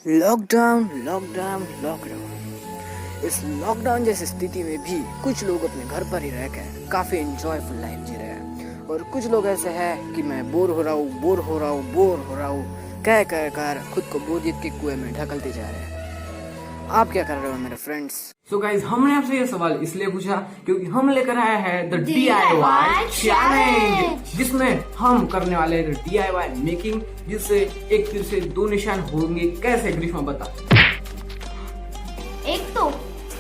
Lockdown lockdown lockdown. इस lockdown जैसी स्थिति में भी कुछ लोग अपने घर पर ही रहकर काफी एंजॉयफुल लाइफ जी रहे हैं, और कुछ लोग ऐसे हैं कि मैं बोर हो रहा हूँ कह कर खुद को बोरियत के कुएं में ढकलते जा रहे हैं। आप क्या कर रहे हो मेरे फ्रेंड्स? सो गाइज, हमने आपसे ये सवाल इसलिए पूछा क्योंकि हम लेकर आए हैं द DIY चैलेंज, जिसमें हम करने वाले हैं DIY मेकिंग, जिससे एक तीर से दो निशान होंगे। कैसे ग्रीष्मा बता? एक तो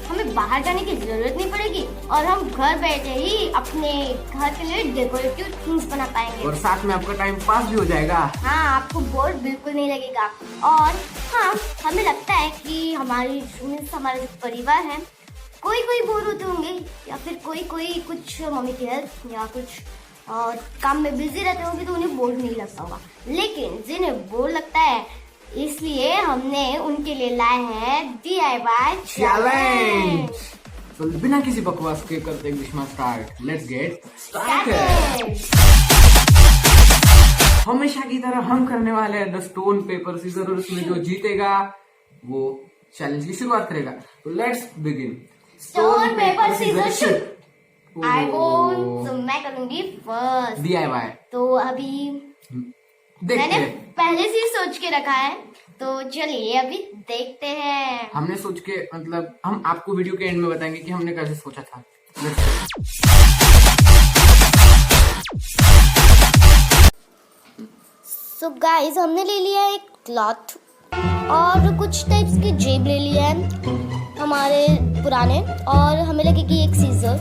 हमें बाहर जाने की जरूरत नहीं पड़ेगी और हम घर बैठे ही अपने घर के लिए डेकोरेटिव थिंग्स बना पाएंगे, और साथ में आपका टाइम पास भी हो जाएगा। हाँ, आपको बोर बिल्कुल नहीं लगेगा। और हाँ, हमें लगता है कि हमारा जो परिवार है, कोई बोर होते होंगे, या फिर कोई कुछ मम्मी की हेल्प या कुछ और काम में बिजी रहते होंगे, तो उन्हें बोर नहीं लगता होगा। लेकिन जिन्हें बोर लगता है, इसलिए हमने उनके लिए लाए हैं DIY चैलेंज। तो बिना किसी बकवास के करते हैं Greeshma start. Let's get started. हमेशा की तरह हम करने वाले हैं द स्टोन पेपर सीजर, और उसमें जो जीतेगा वो चैलेंज की शुरुआत करेगा। तो let's begin. Stone paper scissor shoot. I won't, तो मैं करूंगी फर्स्ट DIY। तो अभी देखते मैंने हैं। पहले से ही सोच के रखा है, तो चलिए अभी देखते हैं। हमने सोच के, मतलब हम आपको वीडियो के एंड में बताएंगे कि हमने कैसे सोचा था। सो गाइस, हमने ले लिया एक क्लॉथ और कुछ टाइप्स के जेब ले लिया है हमारे पुराने, और हमें लगेगी एक सीजर,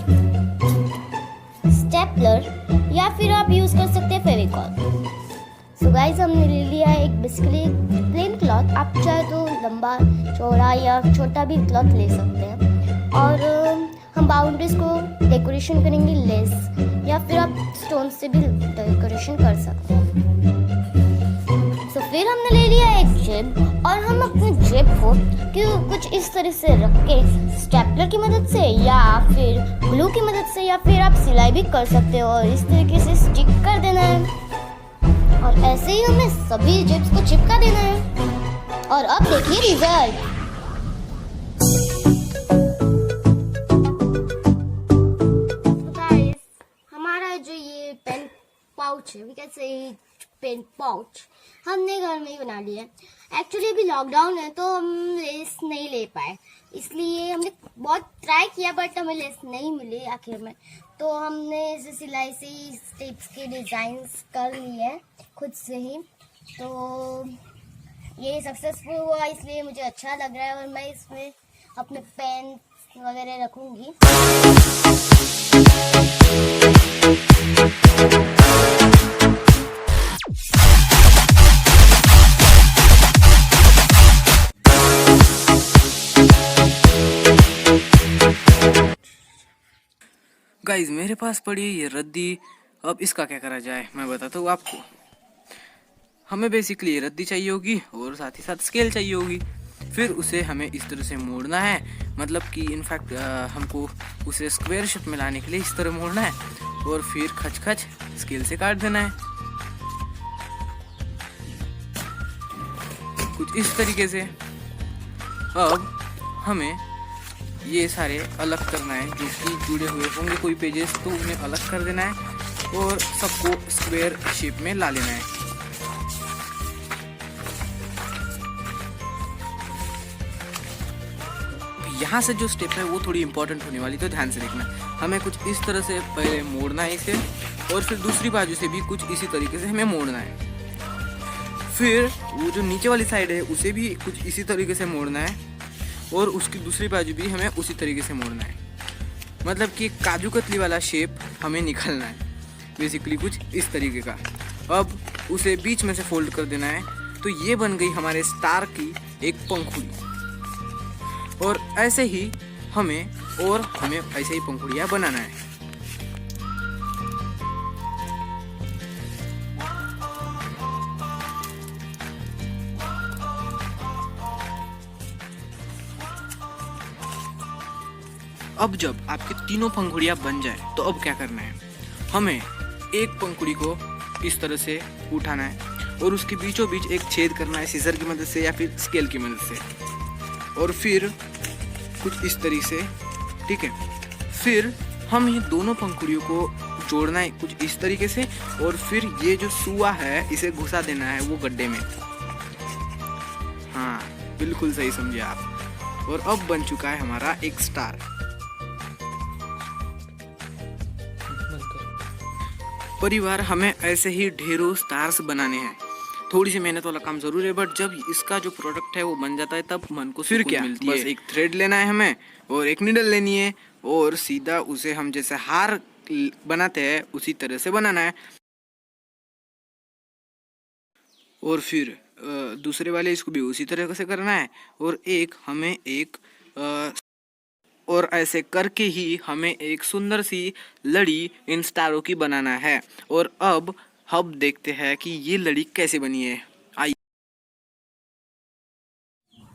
स्टेपलर, या फिर आप यूज कर सकते हैं फेविकॉल। सो गाइस, हमने ले लिया है एक बेसिकली प्लेन क्लॉथ। आप चाहे तो लंबा चौड़ा या छोटा भी क्लॉथ ले सकते हैं, और हम बाउंड्रीज को डेकोरेशन करेंगे लेस, या फिर आप स्टोन से भी डेकोरेशन कर सकते हैं। तो फिर हमने ले लिया एक जेब, और हम अपने जेब को कुछ इस तरह से रख के स्टेपलर की मदद से या फिर ग्लू की मदद से, या फिर आप सिलाई भी कर सकते हो, और इस तरीके से स्टिक कर देना है। और ऐसे ही हमें सभी जेब्स को चिपका देना है, और अब देखिए रिजल्ट। गाइस, हमारा जो ये पेन पाउच है, we can say pen pouch, हमने घर में ही बना लिया है। एक्चुअली अभी लॉकडाउन है, तो हम लेस नहीं ले पाए, इसलिए हमने बहुत ट्राई किया, बट हमें लेस नहीं मिली आखिर में। तो हमने इसे सिलाई से इस टाइप्स के डिजाइन्स कर लिए हैं खुद से ही। तो ये सक्सेसफुल हुआ, इसलिए मुझे अच्छा लग रहा है, और मैं इसमें अपने पेन वगैरह रखूंगी। गाइज, मेरे पास पड़ी है ये रद्दी। अब इसका क्या करा जाए मैं बताता हूँ आपको। हमें बेसिकली ये रद्दी चाहिए होगी, और साथ ही साथ स्केल चाहिए होगी। फिर उसे हमें इस तरह से मोड़ना है, मतलब कि इनफैक्ट हमको उसे स्क्वायर शेप में लाने के लिए इस तरह मोड़ना है, और फिर खच स्केल से काट देना है कुछ इस तरीके से। अब हमें ये सारे अलग करना है, जो कि जुड़े हुए होंगे कोई पेजेस, तो उन्हें अलग कर देना है और सबको स्क्वायर शेप में ला लेना है। यहाँ से जो स्टेप है वो थोड़ी इंपॉर्टेंट होने वाली, तो ध्यान से देखना। हमें कुछ इस तरह से पहले मोड़ना है इसे, और फिर दूसरी बाजू से भी कुछ इसी तरीके से हमें मोड़ना है। फिर वो जो नीचे वाली साइड है उसे भी कुछ इसी तरीके से मोड़ना है, और उसकी दूसरी बाजू भी हमें उसी तरीके से मोड़ना है। मतलब कि काजू कतली वाला शेप हमें निकालना है, बेसिकली कुछ इस तरीके का। अब उसे बीच में से फोल्ड कर देना है, तो ये बन गई हमारे स्टार की एक पंखुड़ी। और ऐसे ही हमें ऐसे ही पंखुड़ियाँ बनाना है। अब जब आपकी तीनों पंखुड़ियाँ बन जाए, तो अब क्या करना है? हमें एक पंखुड़ी को इस तरह से उठाना है, और उसके बीचों बीच एक छेद करना है सीजर की मदद से या फिर स्केल की मदद से, और फिर कुछ इस तरीके से, ठीक है। फिर हम ये दोनों पंखुड़ियों को जोड़ना है कुछ इस तरीके से, और फिर ये जो सुआ है इसे घुसा देना है वो गड्ढे में। हाँ, बिल्कुल सही समझे आप। और अब बन चुका है हमारा एक स्टार। परिवार, हमें ऐसे ही ढेरों स्टार्स बनाने हैं। थोड़ी सी मेहनत वाला काम जरूर है, बट जब इसका जो प्रोडक्ट है वो बन जाता है तब मन को फिर क्या मिलती है। बस एक थ्रेड लेना है हमें और एक नीडल लेनी है, और सीधा उसे हम जैसे हार बनाते हैं उसी तरह से बनाना है। और फिर दूसरे वाले इसको भी उसी तरह से करना है, और हमें एक और ऐसे करके ही हमें एक सुंदर सी लड़ी इन स्टारों की बनाना है। और अब हम देखते हैं कि ये लड़ी कैसे बनी है। आइए।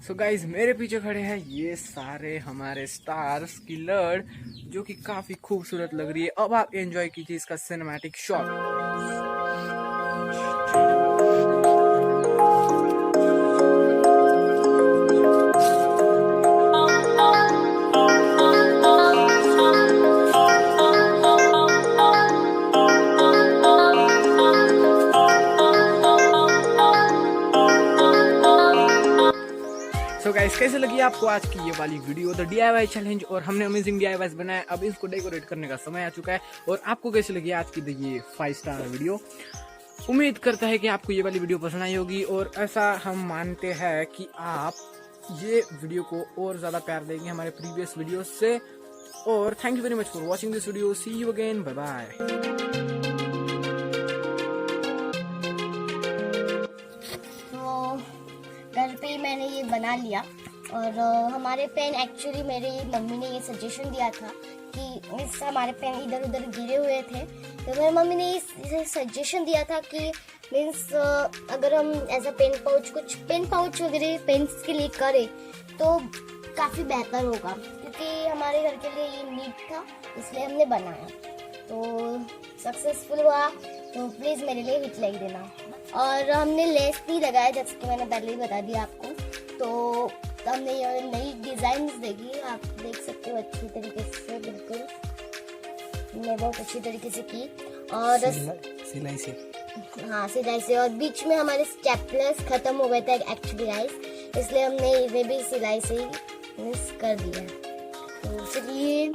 सो गाइज, मेरे पीछे खड़े हैं ये सारे हमारे स्टार्स की लड़, जो कि काफी खूबसूरत लग रही है। अब आप एंजॉय कीजिए इसका सिनेमैटिक शॉट। सो गाइस, कैसे लगी आपको आज की ये वाली वीडियो, द DIY चैलेंज, और हमने अमेजिंग DIYs बनाए। अब इसको डेकोरेट करने का समय आ चुका है। और आपको कैसे लगी आज की ये 5 स्टार वीडियो? उम्मीद करता है कि आपको ये वाली वीडियो पसंद आई होगी, और ऐसा हम मानते हैं कि आप ये वीडियो को और ज़्यादा प्यार देंगे हमारे प्रीवियस वीडियो से। और thank you very much for watching this video. See you again, bye bye. घर पे ही मैंने ये बना लिया। और हमारे पेन एक्चुअली मेरी मम्मी ने ये सजेशन दिया था कि मीन्स हमारे पेन इधर उधर गिरे हुए थे, तो मेरी मम्मी ने ये सजेशन दिया था कि मीन्स अगर हम ऐसा पेन पाउच वगैरह पेन्स के लिए करें तो काफ़ी बेहतर होगा, क्योंकि हमारे घर के लिए ये नीड था, इसलिए हमने बनाया। तो सक्सेसफुल हुआ, तो प्लीज़ मेरे लिए हिट लाइक देना। और हमने लेस नहीं लगाया, जैसे कि मैंने पहले ही बता दिया आपको। तो हमने ये नई डिज़ाइंस देखी, आप देख सकते हो अच्छी तरीके से, बिल्कुल हमने बहुत अच्छी तरीके से की। और सिलाई से, हाँ, सिलाई से। और बीच में हमारे स्टेपलर्स खत्म हो गए थे एक्चुअली गाइस, इसलिए हमने इन्हें भी सिलाई से ही मिस कर दिया। तो चलिए